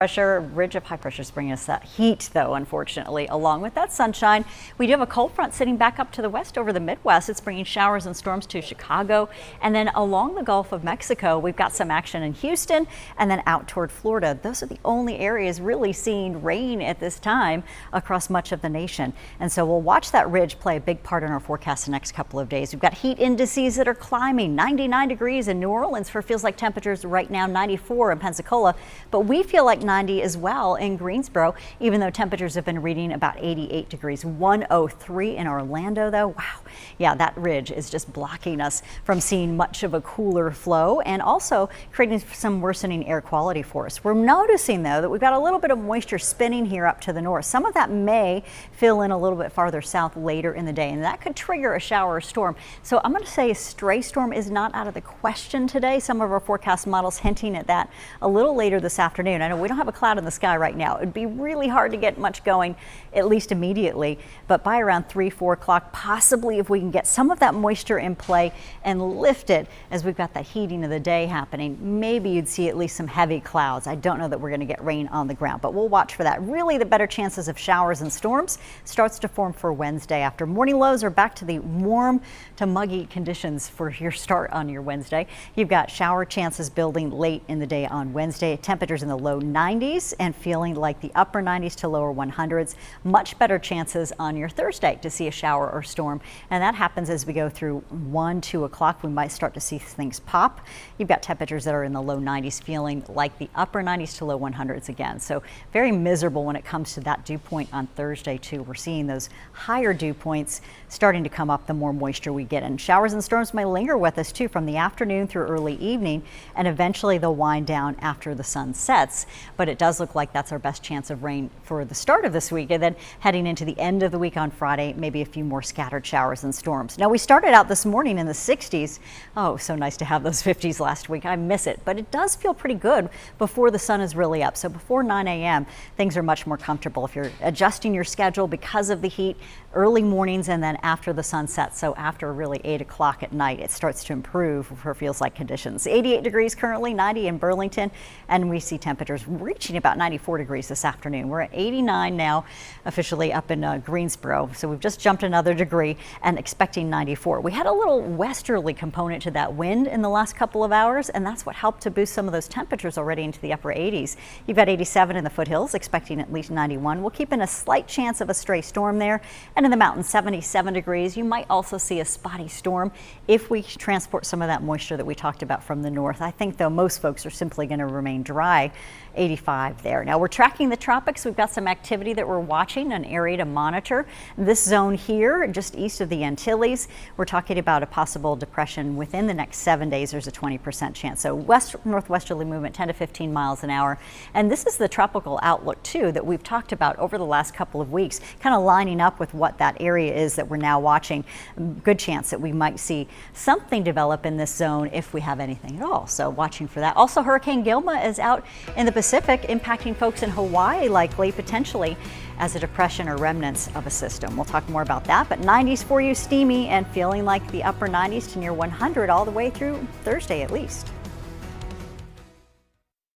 Pressure, ridge of high pressure is bringing us that heat, though, unfortunately. Along with that sunshine, we do have a cold front sitting back up to the west over the Midwest. It's bringing showers and storms to Chicago. And then along the Gulf of Mexico, we've got some action in Houston and then out toward Florida. Those are the only areas really seeing rain at this time across much of the nation. And so we'll watch that ridge play a big part in our forecast the next couple of days. We've got heat indices that are climbing 99 degrees in New Orleans for feels like temperatures right now 94 in Pensacola. But we feel like 90 as well in Greensboro, even though temperatures have been reading about 88 degrees. 103 in Orlando, though. Wow. Yeah, that ridge is just blocking us from seeing much of a cooler flow and also creating some worsening air quality for us. We're noticing, though, that we've got a little bit of moisture spinning here up to the north. Some of that may fill in a little bit farther south later in the day, and that could trigger a shower or storm. So I'm going to say a stray storm is not out of the question today. Some of our forecast models hinting at that a little later this afternoon. I know we don't have a cloud in the sky right now. It'd be really hard to get much going, at least immediately, but by around 3-4 o'clock, possibly if we can get some of that moisture in play and lift it as we've got that heating of the day happening, maybe you'd see at least some heavy clouds. I don't know that we're going to get rain on the ground, but we'll watch for that. Really, the better chances of showers and storms starts to form for Wednesday after morning lows are back to the warm to muggy conditions for your start on your Wednesday. You've got shower chances building late in the day on Wednesday. Temperatures in the low 90s and feeling like the upper 90s to lower 100s. Much better chances on your Thursday to see a shower or storm, and that happens as we go through 1-2 o'clock. We might start to see things pop. You've got temperatures that are in the low 90s feeling like the upper 90s to low 100s again. So very miserable when it comes to that dew point on Thursday too. We're seeing those higher dew points starting to come up the more moisture we get, and showers and storms may linger with us too from the afternoon through early evening, and eventually they'll wind down after the sun sets. But it does look like that's our best chance of rain for the start of this week, and then heading into the end of the week on Friday, maybe a few more scattered showers and storms. Now, we started out this morning in the 60s. Oh, so nice to have those 50s last week. I miss it, but it does feel pretty good before the sun is really up. So before 9 a.m., things are much more comfortable if you're adjusting your schedule because of the heat, early mornings and then after the sun sets. So after really 8 o'clock at night, it starts to improve for feels like conditions. 88 degrees currently, 90 in Burlington, and we see temperatures reaching about 94 degrees this afternoon. We're at 89 now, officially up in Greensboro. So we've just jumped another degree and expecting 94. We had a little westerly component to that wind in the last couple of hours, and that's what helped to boost some of those temperatures already into the upper 80s. You've got 87 in the foothills, expecting at least 91. We'll keep in a slight chance of a stray storm there. And in the mountains, 77 degrees. You might also see a spotty storm if we transport some of that moisture that we talked about from the north. I think, though, most folks are simply going to remain dry. 85 there. Now we're tracking the tropics. We've got some activity that we're watching, an area to monitor. This zone here, just east of the Antilles, we're talking about a possible depression within the next 7 days. There's a 20% chance. So west-northwesterly movement, 10 to 15 miles an hour. And this is the tropical outlook too that we've talked about over the last couple of weeks, kind of lining up with what that area is that we're now watching. Good chance that we might see something develop in this zone if we have anything at all. So watching for that. Also, Hurricane Gilma is out in the Pacific, impacting folks in Hawaii, likely, potentially as a depression or remnants of a system. We'll talk more about that, but 90s for you, steamy and feeling like the upper 90s to near 100 all the way through Thursday at least.